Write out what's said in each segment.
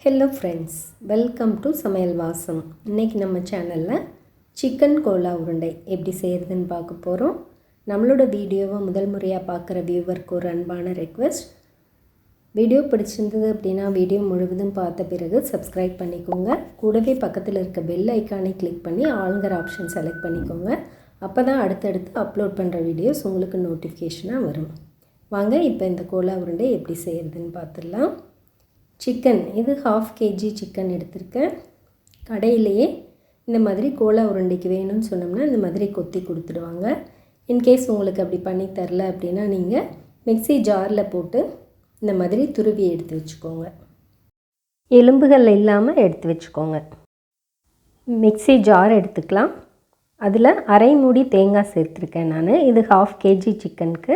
Hello friends, welcome to சமையல் வாசம். இன்றைக்கி நம்ம சேனலில் சிக்கன் கோலா உருண்டை எப்படி செய்கிறதுன்னு பார்க்க போகிறோம். நம்மளோட வீடியோவை முதல் முறையாக பார்க்குற வியூவருக்கு ஒரு அன்பான ரெக்வெஸ்ட். வீடியோ பிடிச்சிருந்தது அப்படின்னா வீடியோ முழுவதும் பார்த்த பிறகு சப்ஸ்கிரைப் பண்ணிக்கோங்க. கூடவே பக்கத்தில் இருக்க பெல் ஐக்கானை கிளிக் பண்ணி ஆளுங்கிற ஆப்ஷன் செலக்ட் பண்ணிக்கோங்க. அப்போ தான் அடுத்தடுத்து அப்லோட் பண்ணுற வீடியோஸ் உங்களுக்கு நோட்டிஃபிகேஷனாக வரும். வாங்க இப்போ இந்த கோலா உருண்டை எப்படி செய்கிறதுன்னு பார்த்துடலாம். சிக்கன் இது 1/2 kg சிக்கன் எடுத்திருக்கேன். கடையிலேயே இந்த மாதிரி கோலா உருண்டைக்கு வேணும்னு சொன்னோம்னா இந்த மாதிரி கொத்தி கொடுத்துடுவாங்க. இன்கேஸ் உங்களுக்கு அப்படி பண்ணி தரல அப்படின்னா நீங்கள் மிக்ஸி ஜாரில் போட்டு இந்த மாதிரி துருவி எடுத்து வச்சுக்கோங்க. எலும்புகள் இல்லாமல் எடுத்து வச்சுக்கோங்க. மிக்ஸி ஜார் எடுத்துக்கலாம். அதில் அரை மூடி தேங்காய் சேர்த்துருக்கேன் நான். இது 1/2 kg சிக்கனுக்கு.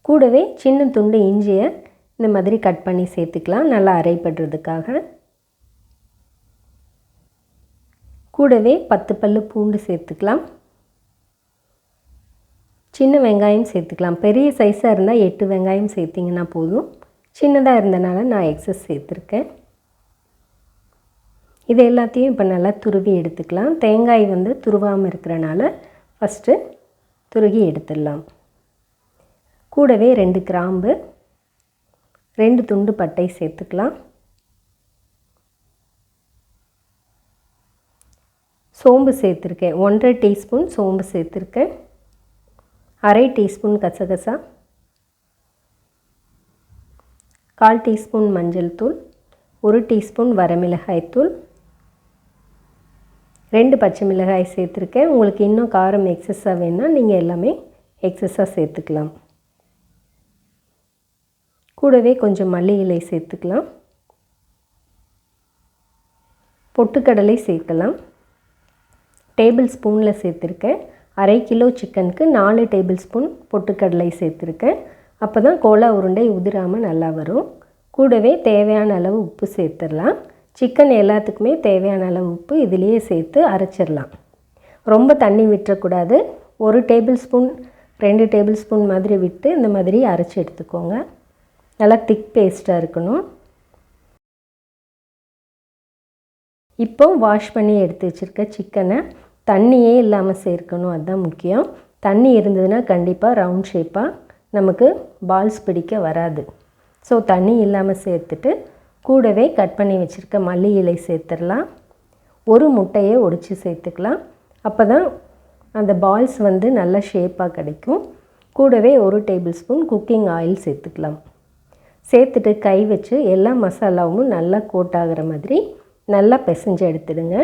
கூடவே சின்ன துண்டு இஞ்சியை இந்த மாதிரி கட் பண்ணி சேர்த்துக்கலாம், நல்லா அரைப்படுறதுக்காக. கூடவே 10 பல்லு பூண்டு சேர்த்துக்கலாம். சின்ன வெங்காயம் சேர்த்துக்கலாம். பெரிய சைஸாக இருந்தால் 8 வெங்காயம் சேர்த்திங்கன்னா போதும். சின்னதாக இருந்தனால நான் எக்ஸஸ் சேர்த்துருக்கேன். இது எல்லாத்தையும் இப்போ நல்லா துருவி எடுத்துக்கலாம். தேங்காய் துருவாமல் இருக்கிறனால ஃபஸ்ட்டு துருகி எடுத்துடலாம். கூடவே 2 கிராம்பு, 2 துண்டு பட்டை சேர்த்துக்கலாம். சோம்பு சேர்த்துருக்கேன். 1/2 டீஸ்பூன் சோம்பு சேர்த்துருக்கேன். அரை டீஸ்பூன் கசகசா, 1/4 டீஸ்பூன் மஞ்சள் தூள், 1 டீஸ்பூன் வரமிளகாய் தூள், 2 பச்சை மிளகாய் சேர்த்துருக்கேன். உங்களுக்கு இன்னும் காரம் எக்ஸஸாக வேணுன்னா நீங்கள் எல்லாமே எக்ஸஸாக சேர்த்துக்கலாம். கூடவே கொஞ்சம் மல்லி இலை சேர்த்துக்கலாம். பொட்டுக்கடலை சேர்க்கலாம். டேபிள் ஸ்பூனில் சேர்த்துருக்கேன். அரை கிலோ சிக்கனுக்கு 4 டேபிள் ஸ்பூன் பொட்டுக்கடலை சேர்த்துருக்கேன். அப்போ தான் கோலா உருண்டை உதிராமல் நல்லா வரும். கூடவே தேவையான அளவு உப்பு சேர்த்துடலாம். சிக்கன் எல்லாத்துக்குமே தேவையான அளவு உப்பு இதிலேயே சேர்த்து அரைச்சிடலாம். ரொம்ப தண்ணி விட்டுறக்கூடாது. 1 டேபிள் ஸ்பூன் 2 டேபிள் ஸ்பூன் மாதிரி விட்டு இந்த மாதிரி அரைச்சி எடுத்துக்கோங்க. நல்லா திக் பேஸ்ட்டாக இருக்கணும். இப்போ வாஷ் பண்ணி எடுத்து வச்சுருக்க சிக்கனை தண்ணியே இல்லாமல் சேர்க்கணும், அதுதான் முக்கியம். தண்ணி இருந்ததுன்னா கண்டிப்பாக ரவுண்ட் ஷேப்பாக நமக்கு பால்ஸ் பிடிக்க வராது. ஸோ தண்ணி இல்லாமல் சேர்த்துட்டு கூடவே கட் பண்ணி வச்சுருக்க மல்லி இலை சேர்த்துடலாம். 1 முட்டையை ஒடிச்சு சேர்த்துக்கலாம். அப்போ தான் அந்த பால்ஸ் நல்ல ஷேப்பாக கிடைக்கும். கூடவே 1 டேபிள் ஸ்பூன் குக்கிங் ஆயில் சேர்த்துக்கலாம். சேர்த்துட்டு கை வச்சு எல்லா மசாலாவும் நல்லா கோட் ஆகிற மாதிரி நல்லா பிசைஞ்சு எடுத்துடுங்க.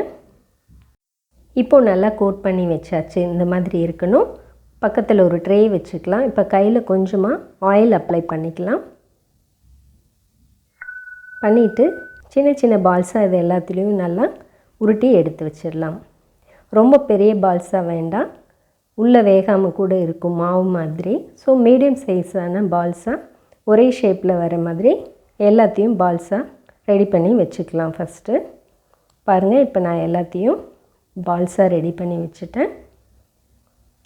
இப்போது நல்லா கோட் பண்ணி வச்சாச்சு. இந்த மாதிரி இருக்கணும். பக்கத்தில் ஒரு ட்ரே வச்சுக்கலாம். இப்போ கையில் கொஞ்சமாக ஆயில் அப்ளை பண்ணிக்கலாம். பண்ணிவிட்டு சின்ன சின்ன பால்ஸாக இது எல்லாத்துலேயும் நல்லா உருட்டி எடுத்து வச்சிடலாம். ரொம்ப பெரிய பால்ஸாக வேண்டாம், உள்ளே வேகாமல் கூட இருக்கும் மாவு மாதிரி. ஸோ மீடியம் சைஸான பால்ஸாக ஒரே ஷேப்பில் வர மாதிரி எல்லாத்தையும் பால்ஸாக ரெடி பண்ணி வச்சுக்கலாம். ஃபஸ்ட்டு பாருங்கள், இப்போ நான் எல்லாத்தையும் பால்ஸாக ரெடி பண்ணி வச்சுட்டேன்.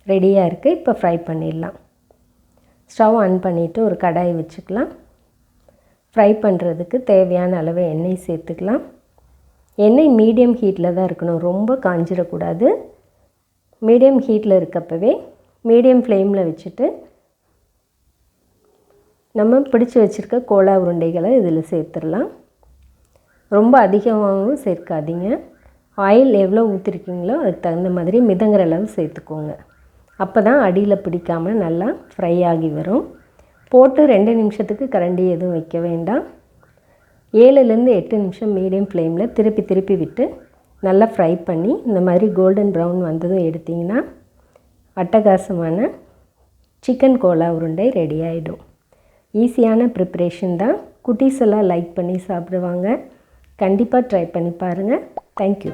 ரெடியாக இருக்குது. இப்போ ஃப்ரை பண்ணிடலாம். ஸ்டவ் ஆன் பண்ணிவிட்டு ஒரு கடாய் வச்சுக்கலாம். ஃப்ரை பண்ணுறதுக்கு தேவையான அளவு எண்ணெய் சேர்த்துக்கலாம். எண்ணெய் மீடியம் ஹீட்டில் தான் இருக்கணும், ரொம்ப காஞ்சிடக்கூடாது. மீடியம் ஹீட்டில் இருக்கப்பவே மீடியம் ஃப்ளேமில் வச்சுட்டு நம்ம பிடிச்சி வச்சுருக்க கோலா உருண்டைகளை இதில் சேர்த்துடலாம். ரொம்ப அதிகமாகவும் சேர்க்காதீங்க. ஆயில் எவ்வளோ ஊற்றிருக்கீங்களோ அதுக்கு தகுந்த மாதிரி மிதங்கிற அளவு சேர்த்துக்கோங்க. அப்போ தான் அடியில் பிடிக்காமல் நல்லா ஃப்ரை ஆகி வரும். போட்டு 2 நிமிஷத்துக்கு கரண்டி எதுவும் வைக்க வேண்டாம். 7லேருந்து 8 நிமிஷம் மீடியம் ஃப்ளேமில் திருப்பி திருப்பி விட்டு நல்லா ஃப்ரை பண்ணி இந்த மாதிரி கோல்டன் ப்ரௌன் வந்ததும் எடுத்திங்கன்னா அட்டகாசமான சிக்கன் கோலா உருண்டை ரெடி ஆகிடும். ஈஸியான ப்ரிப்ரேஷன் தான். குட்டீஸ் எல்லாம் லைக் பண்ணி சாப்பிடுவாங்க. கண்டிப்பாக ட்ரை பண்ணி பாருங்கள். தேங்க்யூ.